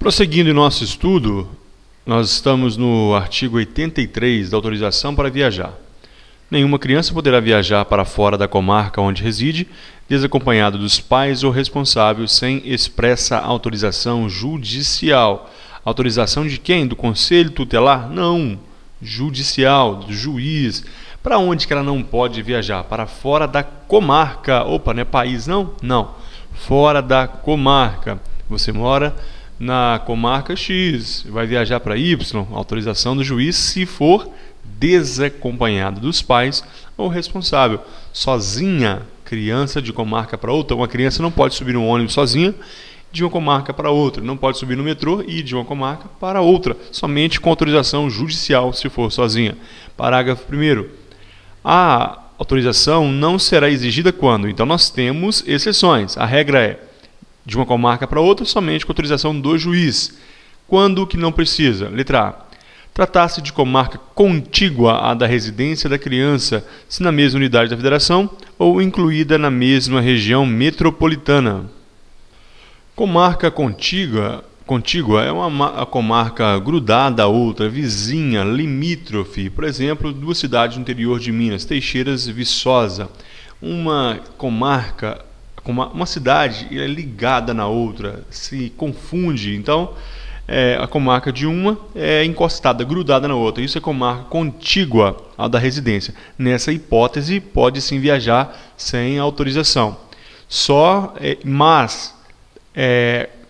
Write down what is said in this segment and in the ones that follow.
Prosseguindo em nosso estudo, nós estamos no artigo 83 da autorização para viajar. Nenhuma criança poderá viajar para fora da comarca onde reside, desacompanhado dos pais ou responsáveis, sem expressa autorização judicial. Autorização de quem? Do conselho tutelar? Não. Judicial, do juiz. Para onde que ela não pode viajar? Para fora da comarca. Opa, não é país não? Não. Fora da comarca. Você mora na comarca X, vai viajar para Y, autorização do juiz se for desacompanhado dos pais ou responsável. Sozinha, criança de comarca para outra. Uma criança não pode subir um ônibus sozinha de uma comarca para outra. Não pode subir no metrô e ir de uma comarca para outra. Somente com autorização judicial se for sozinha. Parágrafo 1º. A autorização não será exigida quando? Então nós temos exceções. A regra é de uma comarca para outra, somente com autorização do juiz. Quando que não precisa? Letra A. Tratar-se de comarca contígua à da residência da criança, se na mesma unidade da federação ou incluída na mesma região metropolitana. Comarca contígua é uma comarca grudada a outra, vizinha, limítrofe. Por exemplo, duas cidades no interior de Minas, Teixeiras e Viçosa. Uma comarca, uma cidade é ligada na outra, se confunde. Então, a comarca de uma é encostada, grudada na outra. Isso é comarca contígua à da residência. Nessa hipótese, pode sim viajar sem autorização. Mas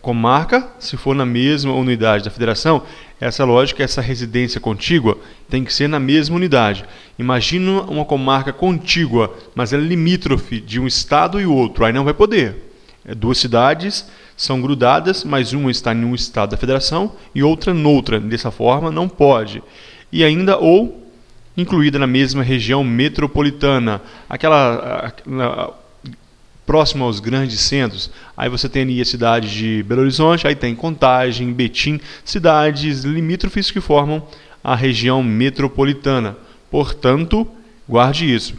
comarca, se for na mesma unidade da federação, essa lógica, essa residência contígua tem que ser na mesma unidade. Imagina uma comarca contígua, mas é limítrofe de um estado e outro, aí não vai poder. Duas cidades são grudadas, mas uma está em um estado da federação e outra noutra. Dessa forma, não pode. E ainda, ou incluída na mesma região metropolitana, próximo aos grandes centros. Aí você tem ali a cidade de Belo Horizonte, aí tem Contagem, Betim, cidades limítrofes que formam a região metropolitana. Portanto, guarde isso.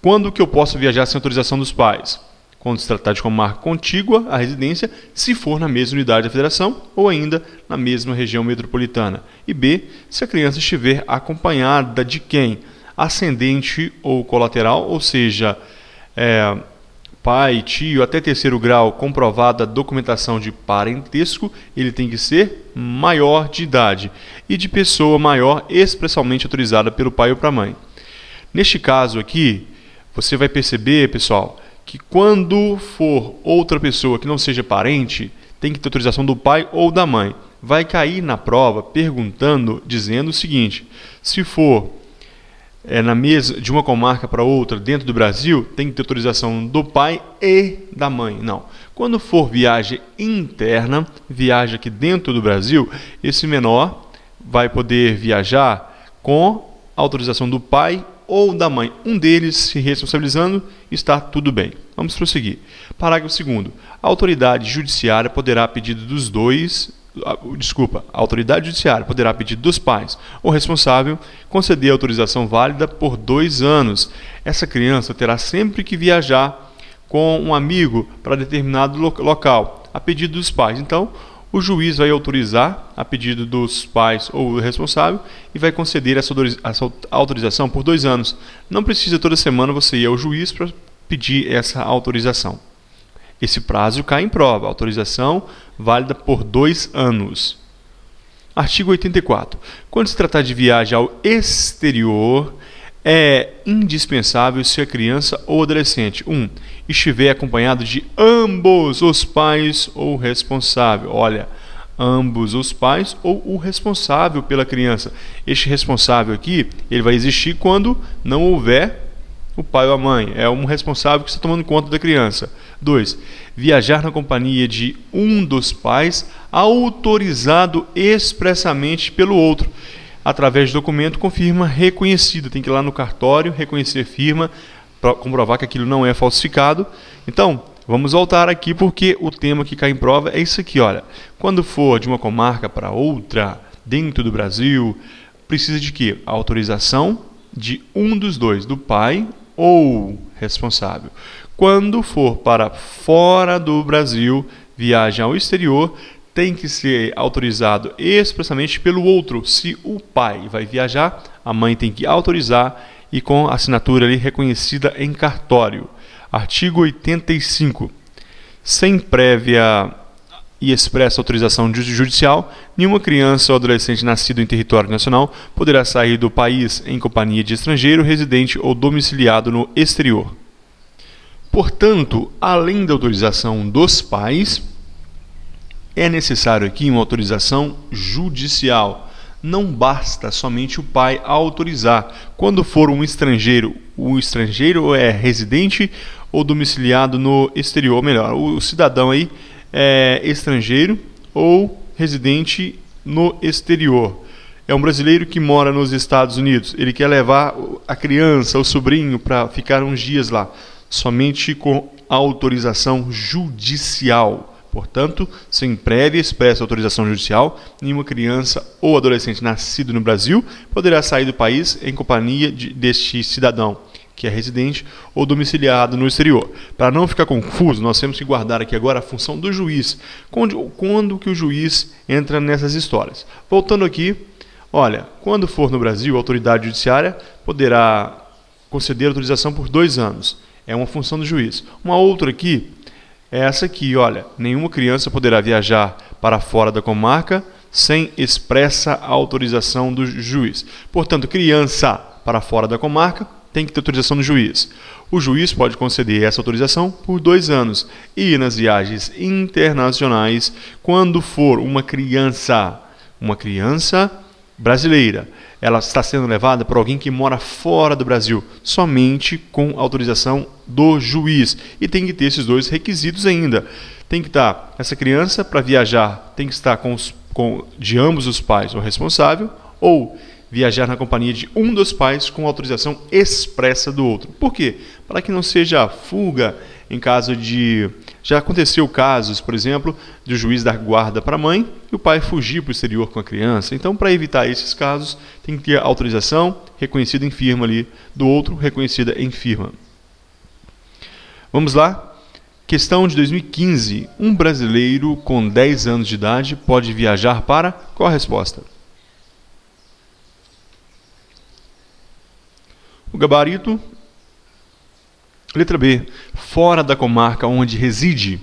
Quando que eu posso viajar sem autorização dos pais? Quando se tratar de comarca contígua à residência, se for na mesma unidade da federação ou ainda na mesma região metropolitana. E B, se a criança estiver acompanhada de quem? Ascendente ou colateral, ou seja, pai, tio, até terceiro grau, comprovada a documentação de parentesco, ele tem que ser maior de idade e de pessoa maior expressamente autorizada pelo pai ou pela mãe. Neste caso aqui, você vai perceber, pessoal, que quando for outra pessoa que não seja parente, tem que ter autorização do pai ou da mãe. Vai cair na prova perguntando, dizendo o seguinte: se for na mesa de uma comarca para outra dentro do Brasil, tem que ter autorização do pai e da mãe. Não. Quando for viagem interna, viagem aqui dentro do Brasil, esse menor vai poder viajar com autorização do pai ou da mãe. Um deles se responsabilizando, está tudo bem. Vamos prosseguir. Parágrafo 2º. A autoridade judiciária poderá, a pedido dos a autoridade judiciária poderá, a pedido dos pais ou responsável, conceder autorização válida por 2 anos. Essa criança terá sempre que viajar com um amigo para determinado local, a pedido dos pais. Então, o juiz vai autorizar, a pedido dos pais ou do responsável, e vai conceder essa autorização por 2 anos. Não precisa toda semana você ir ao juiz para pedir essa autorização. Esse prazo cai em prova. Autorização válida por 2 anos. Artigo 84. Quando se tratar de viagem ao exterior, é indispensável se a criança ou adolescente estiver acompanhado de ambos os pais ou responsável. Olha, ambos os pais ou o responsável pela criança. Este responsável aqui, ele vai existir quando não houver o pai ou a mãe. É um responsável que está tomando conta da criança. 2. Viajar na companhia de um dos pais, autorizado expressamente pelo outro, através de documento com firma reconhecida. Tem que ir lá no cartório, reconhecer firma, para comprovar que aquilo não é falsificado. Então, vamos voltar aqui porque o tema que cai em prova é isso aqui. Olha, quando for de uma comarca para outra, dentro do Brasil, precisa de quê? A autorização de um dos dois, do pai ou responsável. Quando for para fora do Brasil, viagem ao exterior, tem que ser autorizado expressamente pelo outro. Se o pai vai viajar, a mãe tem que autorizar e com a assinatura ali reconhecida em cartório. Artigo 85. Sem prévia e expressa autorização judicial, nenhuma criança ou adolescente nascido em território nacional poderá sair do país em companhia de estrangeiro, residente ou domiciliado no exterior. Portanto, além da autorização dos pais, é necessário aqui uma autorização judicial. Não basta somente o pai autorizar. Quando for um estrangeiro, o estrangeiro é residente ou domiciliado no exterior, ou melhor, o cidadão aí é estrangeiro ou residente no exterior. É um brasileiro que mora nos Estados Unidos. Ele quer levar a criança, o sobrinho, para ficar uns dias lá. Somente com autorização judicial. Portanto, sem prévia e expressa autorização judicial, nenhuma criança ou adolescente nascido no Brasil poderá sair do país em companhia deste cidadão, que é residente ou domiciliado no exterior. Para não ficar confuso, nós temos que guardar aqui agora a função do juiz. Quando que o juiz entra nessas histórias? Voltando aqui, olha, quando for no Brasil, a autoridade judiciária poderá conceder autorização por 2 anos. É uma função do juiz. Uma outra aqui é essa aqui, olha, nenhuma criança poderá viajar para fora da comarca sem expressa autorização do juiz. Portanto, criança para fora da comarca tem que ter autorização do juiz. O juiz pode conceder essa autorização por 2 anos. E nas viagens internacionais, quando for uma criança brasileira, ela está sendo levada por alguém que mora fora do Brasil, somente com autorização do juiz. E tem que ter esses 2 requisitos ainda. Tem que estar, essa criança para viajar, tem que estar de ambos os pais o responsável, ou viajar na companhia de um dos pais com autorização expressa do outro. Por quê? Para que não seja fuga em caso de... Já aconteceu casos, por exemplo, de o juiz dar guarda para a mãe e o pai fugir para o exterior com a criança. Então, para evitar esses casos, tem que ter autorização reconhecida em firma ali, do outro reconhecida em firma. Vamos lá. Questão de 2015. Um brasileiro com 10 anos de idade pode viajar para... Qual a resposta? O gabarito... Letra B. Fora da comarca onde reside,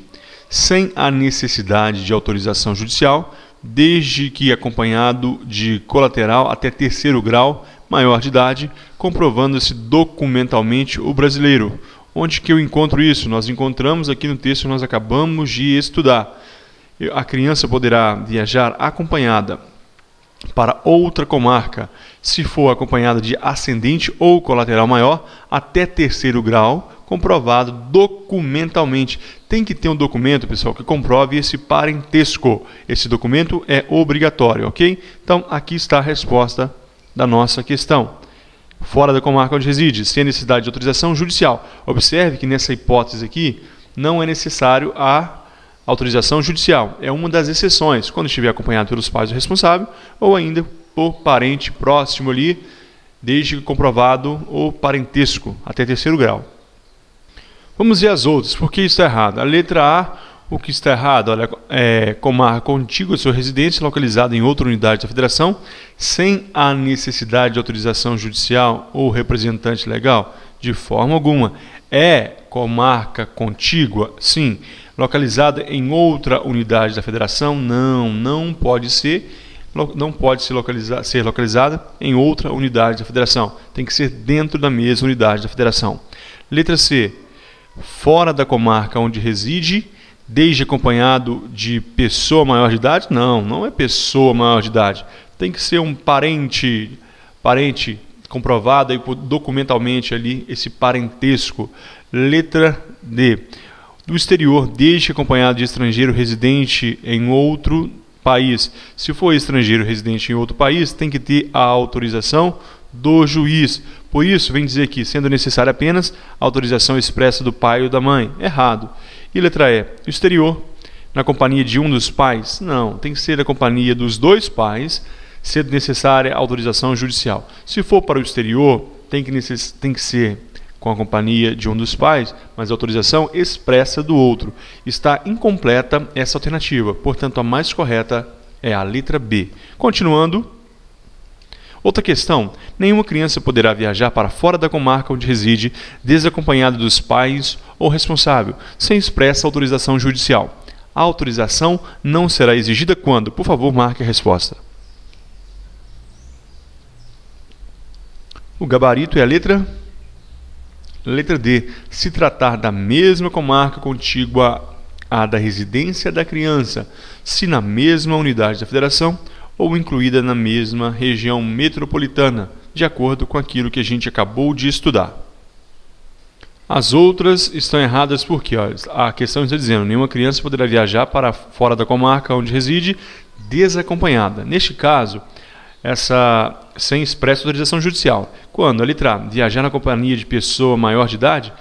sem a necessidade de autorização judicial, desde que acompanhado de colateral até 3º grau, maior de idade, comprovando-se documentalmente o brasileiro. Onde que eu encontro isso? Nós encontramos aqui no texto que nós acabamos de estudar. A criança poderá viajar acompanhada para outra comarca, se for acompanhada de ascendente ou colateral maior, até 3º grau, comprovado documentalmente. Tem que ter um documento, pessoal, que comprove esse parentesco. Esse documento é obrigatório, ok? Então, aqui está a resposta da nossa questão. Fora da comarca onde reside, sem necessidade de autorização judicial. Observe que nessa hipótese aqui, não é necessário a autorização judicial. É uma das exceções, quando estiver acompanhado pelos pais do responsável, ou ainda por parente próximo ali, desde que comprovado o parentesco, até 3º grau. Vamos ver as outras, por que isso está errado? A letra A, o que está errado? Olha, comarca contígua à sua residência, localizada em outra unidade da federação, sem a necessidade de autorização judicial ou representante legal? De forma alguma. É comarca contígua? Sim. Localizada em outra unidade da federação? Não, não pode ser. Não pode ser localizada em outra unidade da federação. Tem que ser dentro da mesma unidade da federação. Letra C. Fora da comarca onde reside, desde acompanhado de pessoa maior de idade? Não, não é pessoa maior de idade. Tem que ser um parente comprovado aí documentalmente ali esse parentesco. Letra D. Do exterior, desde acompanhado de estrangeiro residente em outro país. Se for estrangeiro residente em outro país, tem que ter a autorização do juiz. Por isso, vem dizer aqui, sendo necessária apenas a autorização expressa do pai ou da mãe. Errado. E letra E. O exterior, na companhia de um dos pais? Não, tem que ser na companhia dos 2 pais, sendo necessária a autorização judicial. Se for para o exterior, tem que ser com a companhia de um dos pais, mas a autorização expressa do outro. Está incompleta essa alternativa, portanto a mais correta é a letra B. Continuando. Outra questão: nenhuma criança poderá viajar para fora da comarca onde reside, desacompanhada dos pais ou responsável, sem expressa autorização judicial. A autorização não será exigida quando? Por favor, marque a resposta. O gabarito é a letra D. Se tratar da mesma comarca contígua à da residência da criança, se na mesma unidade da federação ou incluída na mesma região metropolitana, de acordo com aquilo que a gente acabou de estudar. As outras estão erradas porque a questão está dizendo: nenhuma criança poderá viajar para fora da comarca onde reside desacompanhada. Neste caso, essa sem expressa autorização judicial. Quando a letra A, viajar na companhia de pessoa maior de idade,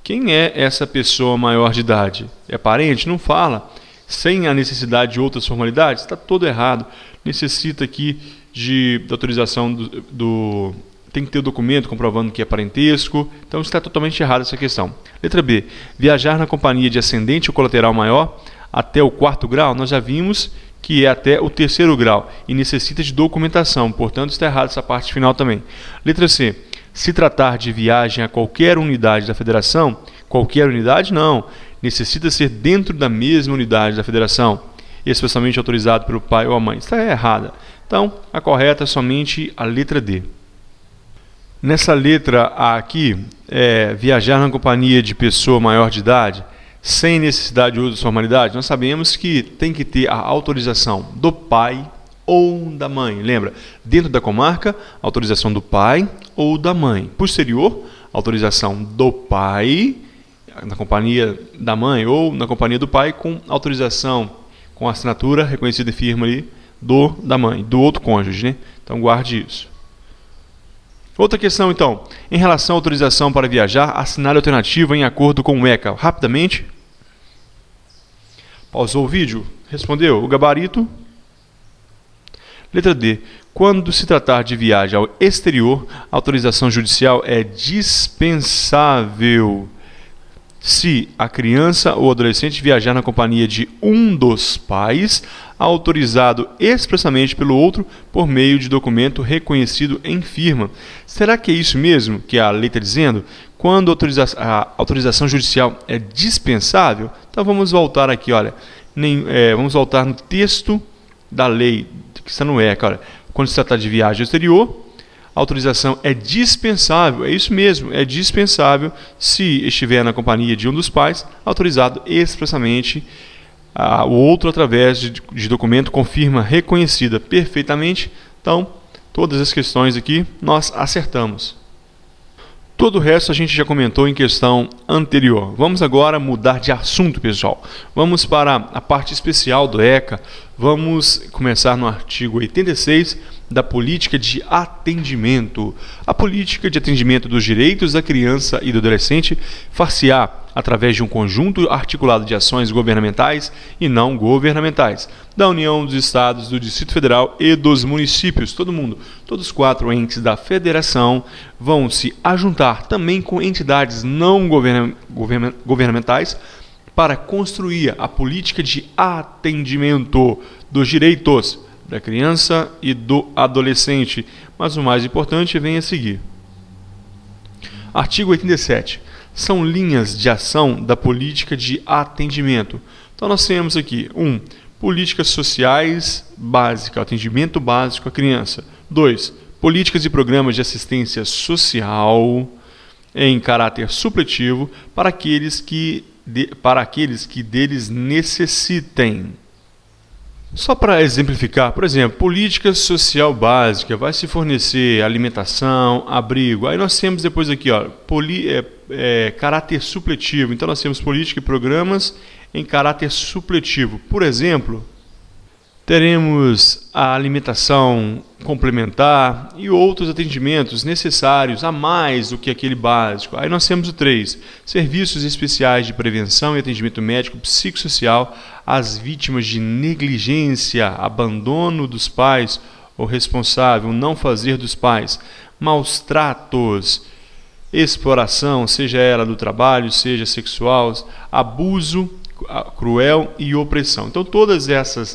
quem é essa pessoa maior de idade? É parente? Não fala. Sem a necessidade de outras formalidades? Está todo errado. Necessita aqui da autorização tem que ter o documento comprovando que é parentesco. Então está totalmente errada essa questão. Letra B, viajar na companhia de ascendente ou colateral maior até o 4º grau, nós já vimos que é até o 3º grau e necessita de documentação, portanto está errada essa parte final também. Letra C, se tratar de viagem a qualquer unidade da federação, qualquer unidade não, necessita ser dentro da mesma unidade da federação, especialmente autorizado pelo pai ou a mãe. Está errada. Então, a correta é somente a letra D. Nessa letra A aqui, viajar na companhia de pessoa maior de idade, sem necessidade de outras formalidades, nós sabemos que tem que ter a autorização do pai ou da mãe. Lembra? Dentro da comarca, autorização do pai ou da mãe. Posterior, autorização do pai na companhia da mãe ou na companhia do pai com autorização, com assinatura reconhecida e firma ali da mãe, do outro cônjuge, né? Então guarde isso. Outra questão, então, em relação à autorização para viajar, assinale a alternativa em acordo com o ECA. Rapidamente. Pausou o vídeo? Respondeu. O gabarito? Letra D. Quando se tratar de viagem ao exterior, a autorização judicial é dispensável se a criança ou adolescente viajar na companhia de um dos pais, autorizado expressamente pelo outro por meio de documento reconhecido em firma. Será que é isso mesmo que a lei está dizendo? Quando a autorização judicial é dispensável? Então vamos voltar aqui, olha. Vamos voltar no texto da lei, que está no ECA. Olha. Quando se trata de viagem ao exterior, a autorização é dispensável, é isso mesmo, é dispensável se estiver na companhia de um dos pais, autorizado expressamente o outro através de documento com firma reconhecida perfeitamente. Então, todas as questões aqui nós acertamos. Todo o resto a gente já comentou em questão anterior. Vamos agora mudar de assunto, pessoal. Vamos para a parte especial do ECA. Vamos começar no artigo 86 da política de atendimento. A política de atendimento dos direitos da criança e do adolescente far-se-á através de um conjunto articulado de ações governamentais e não governamentais, da União, dos Estados, do Distrito Federal e dos municípios. Todos os 4 entes da federação vão se ajuntar também com entidades não governamentais para construir a política de atendimento dos direitos da criança e do adolescente. Mas o mais importante vem a seguir. Artigo 87. São linhas de ação da política de atendimento. Então nós temos aqui 1. Políticas sociais básicas, atendimento básico à criança. 2. Políticas e programas de assistência social em caráter supletivo para aqueles que deles necessitem. Só para exemplificar, por exemplo, política social básica, vai se fornecer alimentação, abrigo. Aí nós temos depois aqui, caráter supletivo. Então nós temos política e programas em caráter supletivo. Por exemplo, teremos a alimentação complementar e outros atendimentos necessários a mais do que aquele básico. Aí nós temos o 3, serviços especiais de prevenção e atendimento médico psicossocial às vítimas de negligência, abandono dos pais ou responsável, não fazer dos pais, maus tratos exploração, seja ela do trabalho, seja sexual, abuso cruel e opressão. Então,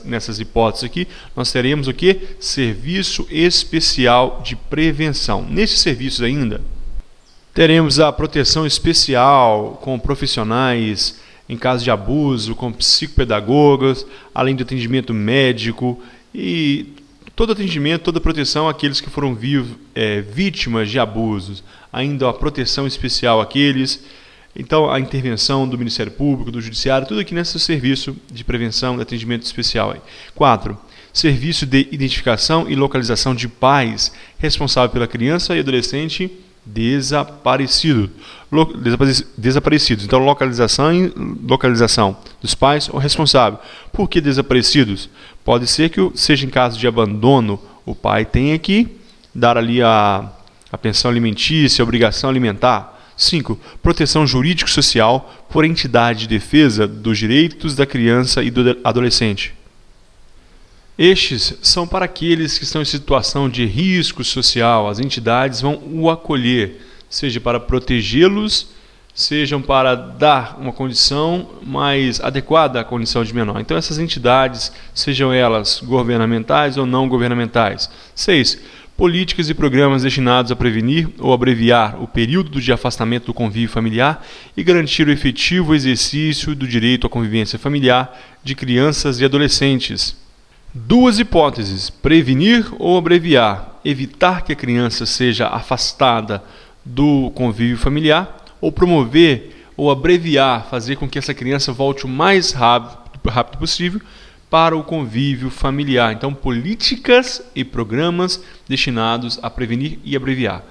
nessas hipóteses aqui, nós teremos o que? Serviço especial de prevenção. Nesses serviços ainda, teremos a proteção especial com profissionais em caso de abuso, com psicopedagogas, além do atendimento médico e todo atendimento, toda proteção àqueles que foram vítimas de abusos. Ainda a proteção especial àqueles. Então, a intervenção do Ministério Público, do Judiciário, tudo aqui nesse serviço de prevenção e atendimento especial. 4. Serviço de identificação e localização de pais responsável pela criança e adolescente desaparecidos. Então, localização dos pais ou responsável. Por que desaparecidos? Pode ser que seja em caso de abandono, o pai tenha que dar ali a pensão alimentícia, a obrigação alimentar. 5. Proteção jurídico-social por entidade de defesa dos direitos da criança e do adolescente. Estes são para aqueles que estão em situação de risco social. As entidades vão o acolher, seja para protegê-los, sejam para dar uma condição mais adequada à condição de menor. Então, essas entidades, sejam elas governamentais ou não governamentais. 6. Políticas e programas destinados a prevenir ou abreviar o período de afastamento do convívio familiar e garantir o efetivo exercício do direito à convivência familiar de crianças e adolescentes. 2 hipóteses: prevenir ou abreviar, evitar que a criança seja afastada do convívio familiar, ou promover ou abreviar, fazer com que essa criança volte o mais rápido possível para o convívio familiar. Então, políticas e programas destinados a prevenir e abreviar.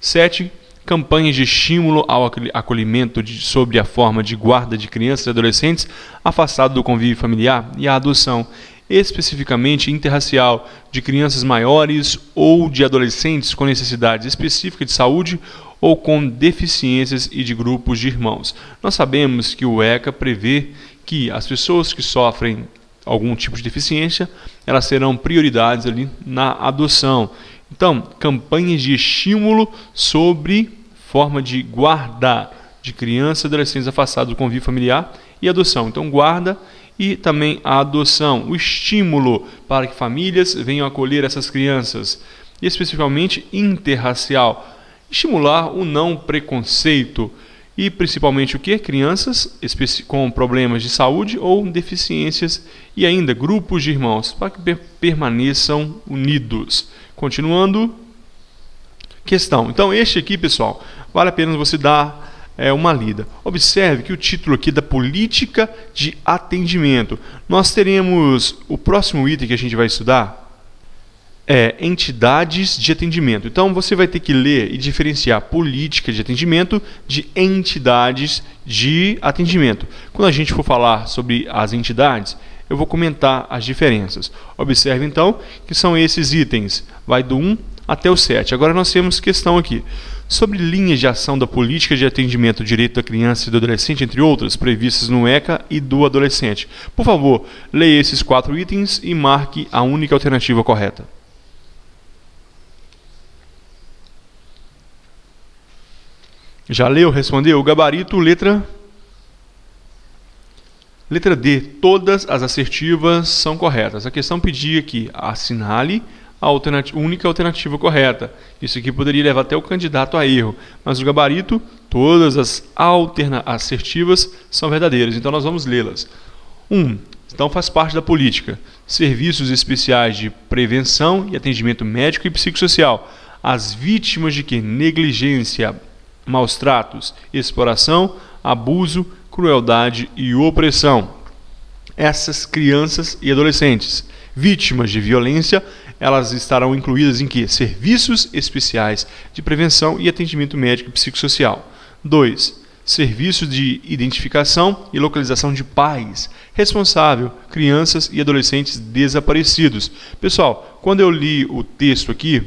7. Campanhas de estímulo ao acolhimento sob a forma de guarda de crianças e adolescentes afastados do convívio familiar e a adoção, especificamente interracial, de crianças maiores ou de adolescentes com necessidades específicas de saúde ou com deficiências e de grupos de irmãos. Nós sabemos que o ECA prevê que as pessoas que sofrem algum tipo de deficiência, elas serão prioridades ali na adoção. Então, campanhas de estímulo sobre forma de guarda de crianças e adolescentes afastados do convívio familiar e adoção. Então, guarda e também a adoção, o estímulo para que famílias venham acolher essas crianças, e especificamente interracial, estimular o não preconceito e principalmente o que? Crianças com problemas de saúde ou deficiências e ainda grupos de irmãos, para que permaneçam unidos. Continuando, questão. Então, este aqui, pessoal, vale a pena você dar uma lida. Observe que o título aqui da política de atendimento. Nós teremos o próximo item que a gente vai estudar, entidades de atendimento. Então, você vai ter que ler e diferenciar política de atendimento de entidades de atendimento. Quando a gente for falar sobre as entidades, eu vou comentar as diferenças. Observe, então, que são esses itens. Vai do 1 até o 7. Agora, nós temos questão aqui. Sobre linhas de ação da política de atendimento ao direito da criança e do adolescente, entre outras, previstas no ECA e do adolescente. Por favor, leia esses 4 itens e marque a única alternativa correta. Já leu? Respondeu? O gabarito, letra D. Todas as assertivas são corretas. A questão pedia aqui, assinale a única alternativa correta. Isso aqui poderia levar até o candidato a erro. Mas o gabarito, todas as assertivas são verdadeiras. Então, nós vamos lê-las. 1. Então, faz parte da política. Serviços especiais de prevenção e atendimento médico e psicossocial. As vítimas de que? Negligência, maus tratos, exploração, abuso, crueldade e opressão. Essas crianças e adolescentes vítimas de violência, elas estarão incluídas em que? Serviços especiais de prevenção e atendimento médico e psicossocial. 2. Serviços de identificação e localização de pais responsável, crianças e adolescentes desaparecidos. Pessoal, quando eu li o texto aqui,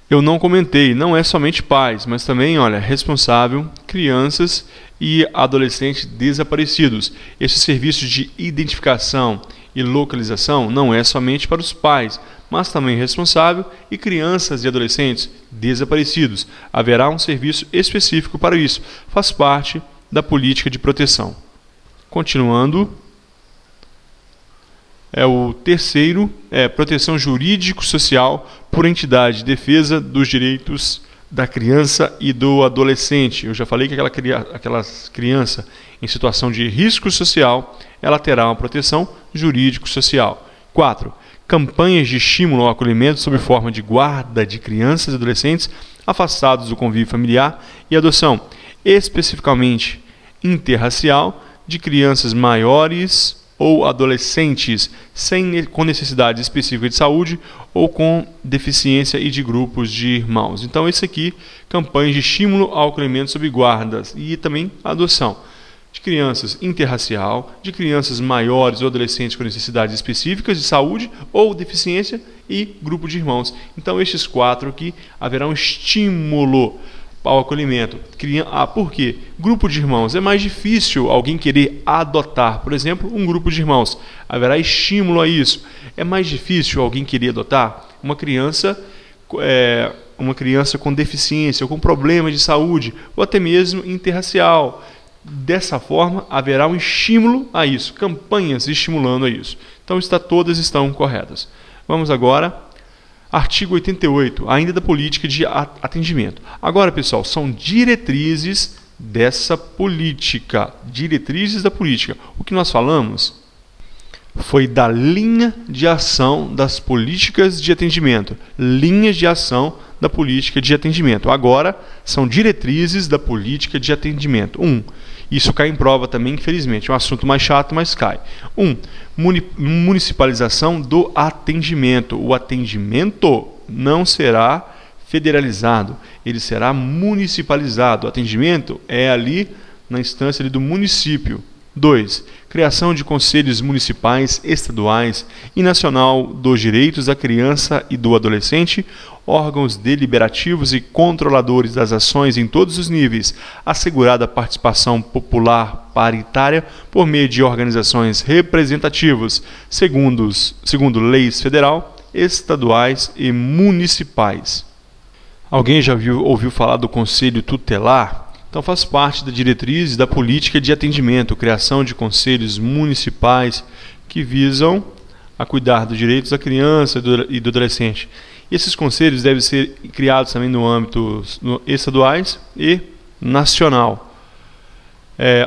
eu não comentei, não é somente pais, mas também, responsável, crianças e adolescentes desaparecidos. Esses serviços de identificação e localização não é somente para os pais, mas também responsável e crianças e adolescentes desaparecidos. Haverá um serviço específico para isso. Faz parte da política de proteção. Continuando, o terceiro é proteção jurídico-social por entidade de defesa dos direitos da criança e do adolescente. Eu já falei que aquela criança em situação de risco social, ela terá uma proteção jurídico-social. 4. Campanhas de estímulo ao acolhimento sob forma de guarda de crianças e adolescentes afastados do convívio familiar e adoção, especificamente interracial, de crianças maiores ou adolescentes com necessidade específica de saúde ou com deficiência e de grupos de irmãos. Então, esse aqui, campanhas de estímulo ao acolhimento sob guardas e também adoção de crianças interracial, de crianças maiores ou adolescentes com necessidades específicas de saúde ou deficiência e grupo de irmãos. Então, estes 4 aqui, haverá um estímulo ao acolhimento. Por quê? Grupo de irmãos. É mais difícil alguém querer adotar, por exemplo, um grupo de irmãos. Haverá estímulo a isso. É mais difícil alguém querer adotar uma criança com deficiência ou com problemas de saúde, ou até mesmo interracial. Dessa forma, haverá um estímulo a isso, campanhas estimulando a isso. Então, todas estão corretas. Vamos agora, artigo 88, ainda da política de atendimento. Agora, pessoal, são diretrizes dessa política, diretrizes da política. O que nós falamos foi da linha de ação das políticas de atendimento, linhas de ação da política de atendimento. Agora, são diretrizes da política de atendimento. Isso cai em prova também, infelizmente. É um assunto mais chato, mas cai. 1. Municipalização do atendimento. O atendimento não será federalizado, ele será municipalizado. O atendimento é ali na instância do município. 2. Criação de conselhos municipais, estaduais e nacional dos direitos da criança e do adolescente, órgãos deliberativos e controladores das ações em todos os níveis, assegurada a participação popular paritária por meio de organizações representativas, segundo leis federal, estaduais e municipais. Alguém já ouviu falar do Conselho Tutelar? Então faz parte da diretriz da política de atendimento, criação de conselhos municipais que visam a cuidar dos direitos da criança e do adolescente. E esses conselhos devem ser criados também no âmbito estaduais e nacional.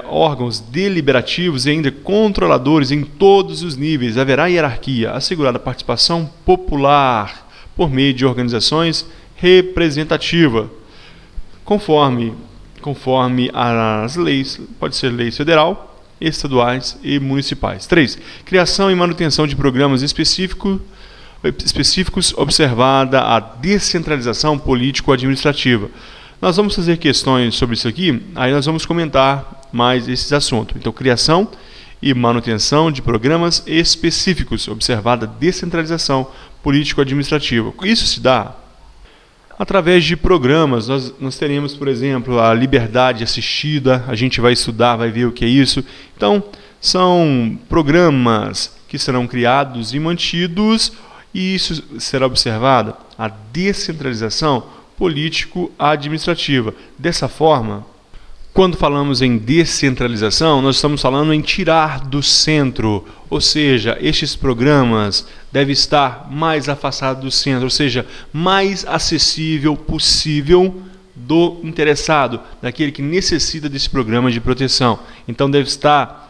Órgãos deliberativos e ainda controladores em todos os níveis. Haverá hierarquia, assegurada a participação popular por meio de organizações representativas, conforme as leis, pode ser leis federal, estaduais e municipais. 3. Criação e manutenção de programas específicos, observada a descentralização político-administrativa. Nós vamos fazer questões sobre isso aqui, aí nós vamos comentar mais esses assuntos. Então, criação e manutenção de programas específicos, observada a descentralização político-administrativa. Isso se dá através de programas. Nós teremos, por exemplo, a liberdade assistida, a gente vai estudar, vai ver o que é isso. Então, são programas que serão criados e mantidos, e isso será observada a descentralização político-administrativa. Dessa forma, quando falamos em descentralização, nós estamos falando em tirar do centro, ou seja, estes programas devem estar mais afastados do centro, ou seja, mais acessível possível do interessado, daquele que necessita desse programa de proteção. Então deve estar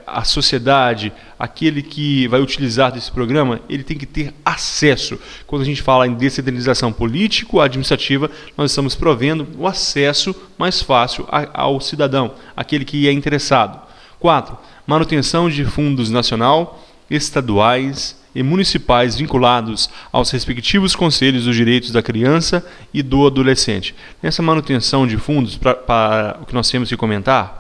a sociedade, aquele que vai utilizar desse programa, ele tem que ter acesso. Quando a gente fala em descentralização político-administrativa, nós estamos provendo o acesso mais fácil ao cidadão, aquele que é interessado. 4. Manutenção de fundos nacional, estaduais e municipais vinculados aos respectivos conselhos dos direitos da criança e do adolescente. Nessa manutenção de fundos, para o que nós temos que comentar,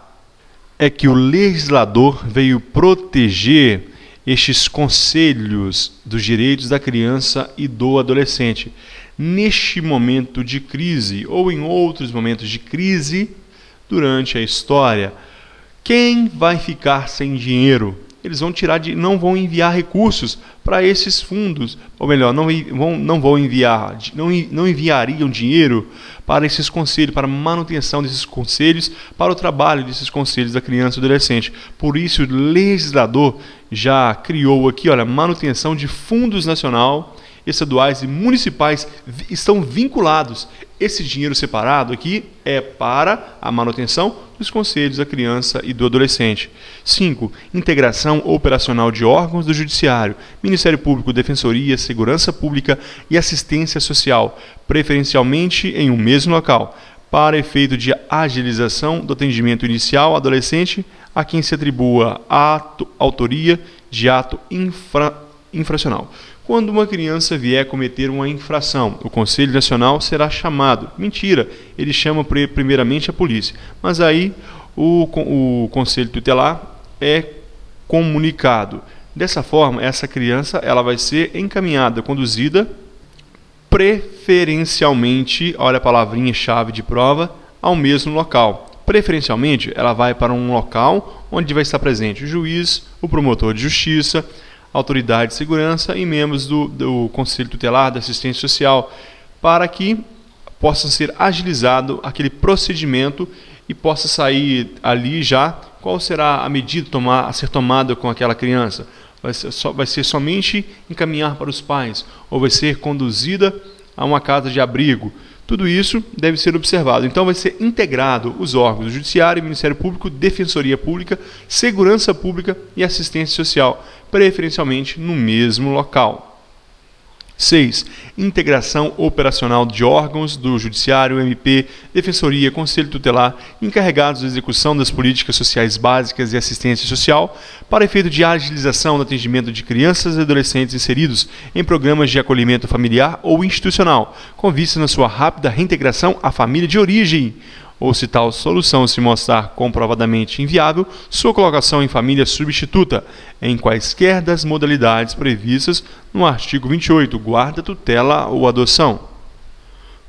é que o legislador veio proteger estes conselhos dos direitos da criança e do adolescente. Neste momento de crise, ou em outros momentos de crise durante a história, quem vai ficar sem dinheiro? eles vão não vão enviar recursos para esses fundos, ou melhor, não enviariam dinheiro para esses conselhos, para a manutenção desses conselhos, para o trabalho desses conselhos da criança e do adolescente. Por isso, o legislador já criou aqui, olha, manutenção de fundos nacional, estaduais e municipais estão vinculados. Esse dinheiro separado aqui é para a manutenção dos conselhos da criança e do adolescente. 5. Integração operacional de órgãos do Judiciário, Ministério Público, Defensoria, Segurança Pública e Assistência Social, preferencialmente em um mesmo local, para efeito de agilização do atendimento inicial ao adolescente a quem se atribua autoria de ato infracional. Quando uma criança vier cometer uma infração, o Conselho Nacional será chamado. Mentira, ele chama primeiramente a polícia. Mas aí o Conselho Tutelar é comunicado. Dessa forma, essa criança ela vai ser encaminhada, conduzida preferencialmente, olha a palavrinha-chave de prova, ao mesmo local. Preferencialmente, ela vai para um local onde vai estar presente o juiz, o promotor de justiça, autoridade de segurança e membros do Conselho Tutelar da Assistência Social, para que possa ser agilizado aquele procedimento e possa sair ali já qual será a medida a ser tomada com aquela criança. Vai ser somente encaminhar para os pais ou vai ser conduzida a uma casa de abrigo. Tudo isso deve ser observado. Então vai ser integrado os órgãos do Judiciário, Ministério Público, Defensoria Pública, Segurança Pública e Assistência Social, preferencialmente no mesmo local. 6. Integração operacional de órgãos do Judiciário, MP, Defensoria, Conselho Tutelar, encarregados da execução das políticas sociais básicas e assistência social, para efeito de agilização do atendimento de crianças e adolescentes inseridos em programas de acolhimento familiar ou institucional, com vista na sua rápida reintegração à família de origem, ou se tal solução se mostrar comprovadamente inviável, sua colocação em família substituta, em quaisquer das modalidades previstas no artigo 28, guarda, tutela ou adoção.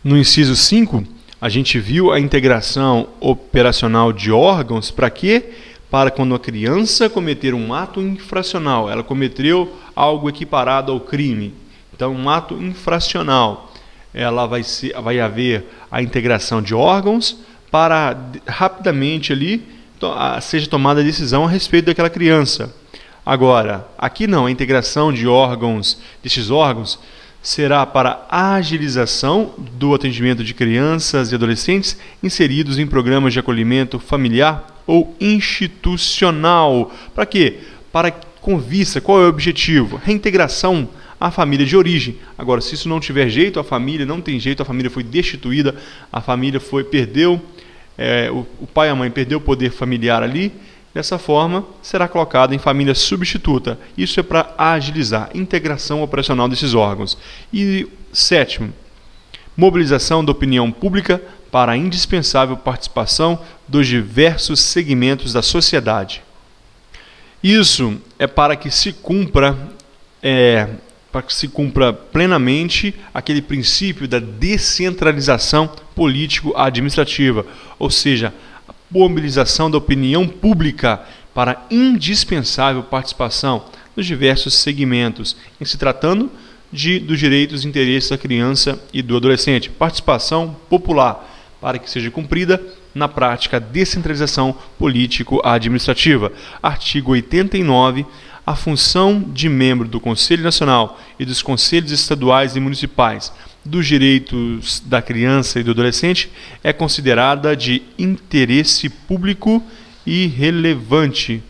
No inciso 5, a gente viu a integração operacional de órgãos para quê? Para quando a criança cometer um ato infracional, ela cometeu algo equiparado ao crime, então um ato infracional, ela vai haver a integração de órgãos para rapidamente ali seja tomada a decisão a respeito daquela criança. Agora, aqui não, a integração de desses órgãos será para a agilização do atendimento de crianças e adolescentes inseridos em programas de acolhimento familiar ou institucional. Para quê? Com vista, qual é o objetivo? Reintegração à família de origem. Agora, se isso não tiver jeito, a família não tem jeito, a família foi destituída, a família perdeu, o pai e a mãe perdeu o poder familiar ali, dessa forma será colocado em família substituta. Isso é para agilizar a integração operacional desses órgãos. E 7, mobilização da opinião pública para a indispensável participação dos diversos segmentos da sociedade. Isso é para que se cumpra plenamente aquele princípio da descentralização político-administrativa, ou seja, a mobilização da opinião pública para a indispensável participação dos diversos segmentos, em se tratando dos direitos e interesses da criança e do adolescente. Participação popular, para que seja cumprida na prática a descentralização político-administrativa. Artigo 89. A função de membro do Conselho Nacional e dos Conselhos Estaduais e Municipais dos direitos da criança e do adolescente é considerada de interesse público e relevante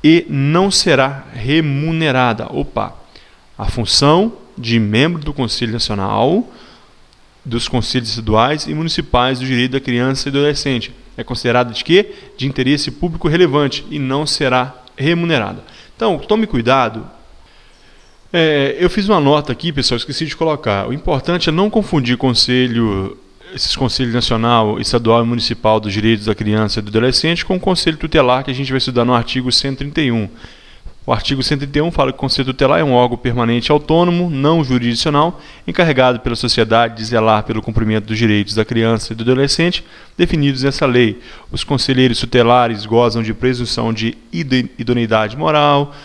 e não será remunerada. A função de membro do Conselho Nacional, dos Conselhos Estaduais e Municipais do direito da criança e do adolescente é considerada de quê? De interesse público relevante e não será remunerada. Então, tome cuidado. Eu fiz uma nota aqui, pessoal, esqueci de colocar. O importante é não confundir esses Conselhos Nacional, Estadual e Municipal dos Direitos da Criança e do Adolescente com o Conselho Tutelar que a gente vai estudar no artigo 131. O artigo 131 fala que o Conselho Tutelar é um órgão permanente autônomo, não jurisdicional, encarregado pela sociedade de zelar pelo cumprimento dos direitos da criança e do adolescente definidos nessa lei. Os conselheiros tutelares gozam de presunção de idoneidade moral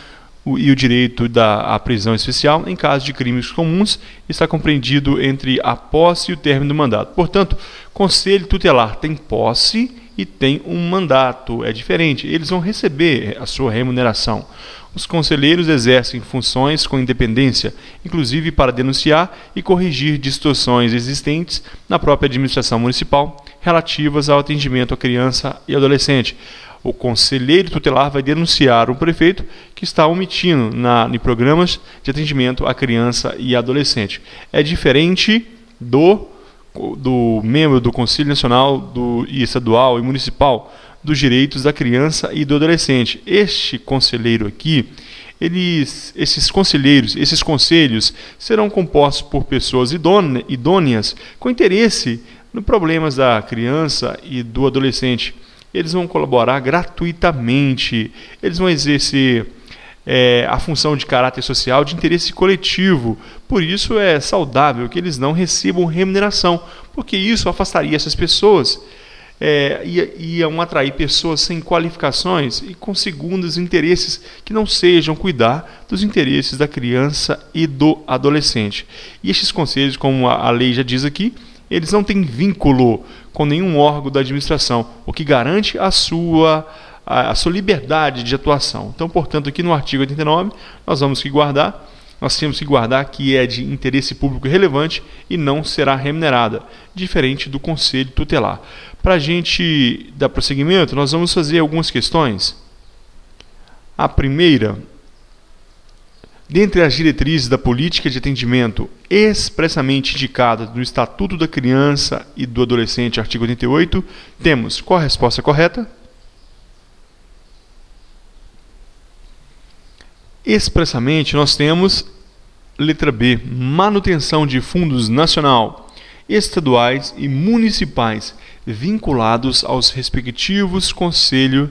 e o direito à prisão especial em caso de crimes comuns está compreendido entre a posse e o término do mandato. Portanto, Conselho Tutelar tem posse e tem um mandato, é diferente. Eles vão receber a sua remuneração. Os conselheiros exercem funções com independência, inclusive para denunciar e corrigir distorções existentes na própria administração municipal relativas ao atendimento à criança e adolescente. O conselheiro tutelar vai denunciar o prefeito que está omitindo em programas de atendimento à criança e adolescente. É diferente do membro do Conselho Nacional e Estadual e Municipal dos Direitos da Criança e do Adolescente. Este conselheiro aqui, esses conselhos serão compostos por pessoas idôneas com interesse nos problemas da criança e do adolescente. Eles vão colaborar gratuitamente, eles vão exercer a função de caráter social de interesse coletivo. Por isso é saudável que eles não recebam remuneração, porque isso afastaria essas pessoas, iam atrair pessoas sem qualificações e com segundos interesses que não sejam cuidar dos interesses da criança e do adolescente. E estes conselhos, como a lei já diz aqui, eles não têm vínculo com nenhum órgão da administração, o que garante a sua liberdade de atuação. Então, portanto, aqui no artigo 89, nós temos que guardar que é de interesse público relevante e não será remunerada, diferente do Conselho Tutelar. Para a gente dar prosseguimento, nós vamos fazer algumas questões. A primeira: dentre as diretrizes da política de atendimento expressamente indicada no Estatuto da Criança e do Adolescente, artigo 88, temos qual a resposta correta? Expressamente, nós temos, letra B, manutenção de fundos nacional, estaduais e municipais vinculados aos respectivos Conselhos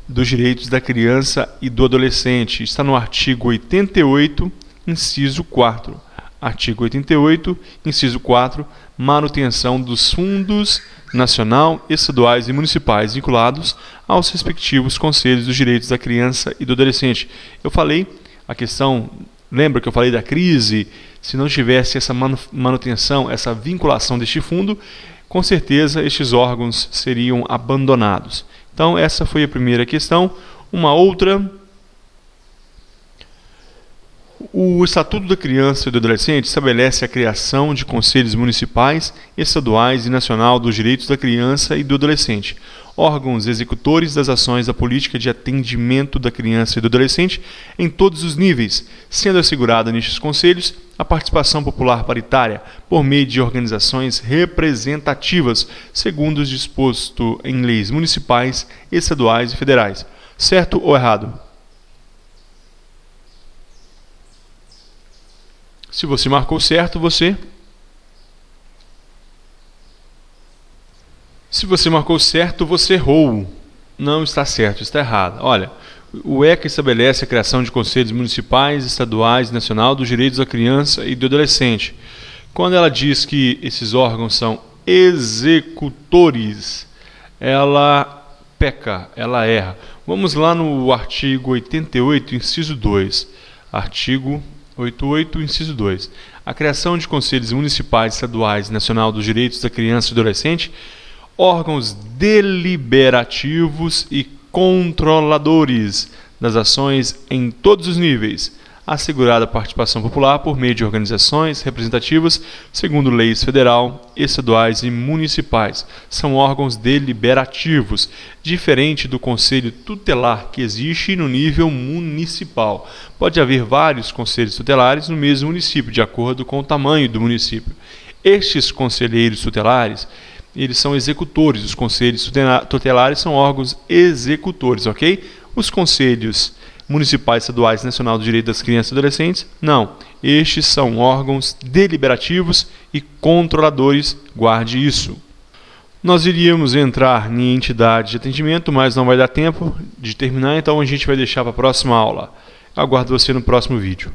dos Direitos da Criança e do Adolescente. Está no artigo 88, inciso 4. Artigo 88, inciso 4, manutenção dos fundos nacional, estaduais e municipais vinculados aos respectivos Conselhos dos Direitos da Criança e do Adolescente. Eu falei a questão, lembra que eu falei da crise? Se não tivesse essa manutenção, essa vinculação deste fundo, com certeza estes órgãos seriam abandonados. Então, essa foi a primeira questão. Uma outra: o Estatuto da Criança e do Adolescente estabelece a criação de conselhos municipais, estaduais e nacional dos direitos da criança e do adolescente, órgãos executores das ações da política de atendimento da criança e do adolescente em todos os níveis, sendo assegurada nestes conselhos a participação popular paritária por meio de organizações representativas, segundo os disposto em leis municipais, estaduais e federais. Certo ou errado? Se você marcou certo, Se você marcou certo, você errou. Não está certo, está errado. Olha, o ECA estabelece a criação de conselhos municipais, estaduais e nacional dos direitos da criança e do adolescente. Quando ela diz que esses órgãos são executores, ela peca, ela erra. Vamos lá no artigo 88, inciso 2. Artigo 88, inciso 2. A criação de conselhos municipais, estaduais e nacional dos direitos da criança e do adolescente, órgãos deliberativos e controladores das ações em todos os níveis, assegurada a participação popular por meio de organizações representativas, segundo leis federal, estaduais e municipais. São órgãos deliberativos, diferente do conselho tutelar que existe no nível municipal. Pode haver vários conselhos tutelares no mesmo município, de acordo com o tamanho do município. Estes conselheiros tutelares, eles são executores. Os conselhos tutelares são órgãos executores, ok? Os conselhos municipais, estaduais e nacional do direito das crianças e adolescentes, não. Estes são órgãos deliberativos e controladores. Guarde isso. Nós iríamos entrar em entidade de atendimento, mas não vai dar tempo de terminar, então a gente vai deixar para a próxima aula. Aguardo você no próximo vídeo.